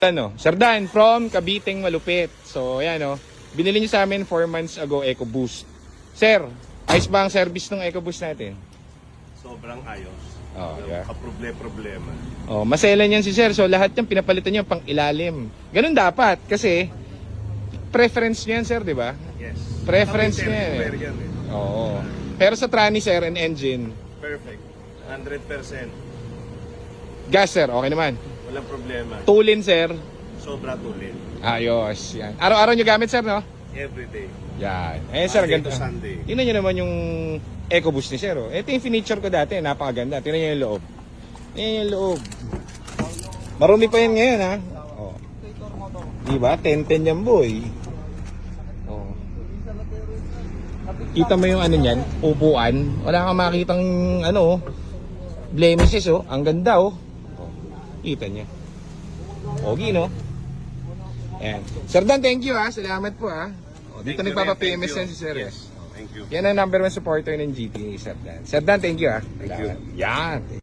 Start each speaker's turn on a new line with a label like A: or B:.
A: Ano, Sir Dan from Cavite Malupit. So, ayan o. Binili niyo sa amin 4 months ago EcoBoost. Sir, ayos ba ang service ng EcoBoost natin?
B: Sobrang ayos.
A: Oh, yeah.
B: Problema.
A: Oh, maselan yan si Sir. So, lahat yan pinapalitan niyo pang ilalim. Ganun dapat kasi preference niyan, Sir, di ba?
B: Yes.
A: Preference
B: Kapag
A: niya eh.
B: intercooler yan eh.
A: Oo. Pero sa tranny, Sir, and engine,
B: Perfect. 100%.
A: gas, Sir, okay naman.
B: Walang problema.
A: Tulin, Sir.
B: Sobra tulin.
A: Ayos. Yan. Araw-araw nyo gamit, Sir, no?
B: Everyday.
A: Yan. Eh, Sir,
B: Monday
A: ganda.
B: to Sunday.
A: Tingnan nyo naman yung EcoBoost ni Sir. Oh. Ito yung finiture ko dati. Napakaganda. Tingnan nyo yung loob. Tingnan yung loob. Marumi pa yan ngayon, ha? Oh. Diba? 10-10 yan, boy. Oh. Kita mo yung ano niyan? Upuan. Wala kang makitang ano, blemishes, oh. Ang ganda, oh. Kita niya. Okay, no? Ayan. Sir Dan, thank you, ha. Salamat po, ha. O, dito
B: Thank you,
A: nagpapa-PMS
B: thank
A: yan
B: you.
A: si Sir.
B: Yes. Thank you.
A: Yan ang number 1 supporter ng GTA, Sir Dan. Sir Dan, thank you, ha.
B: Thank you.
A: Yan.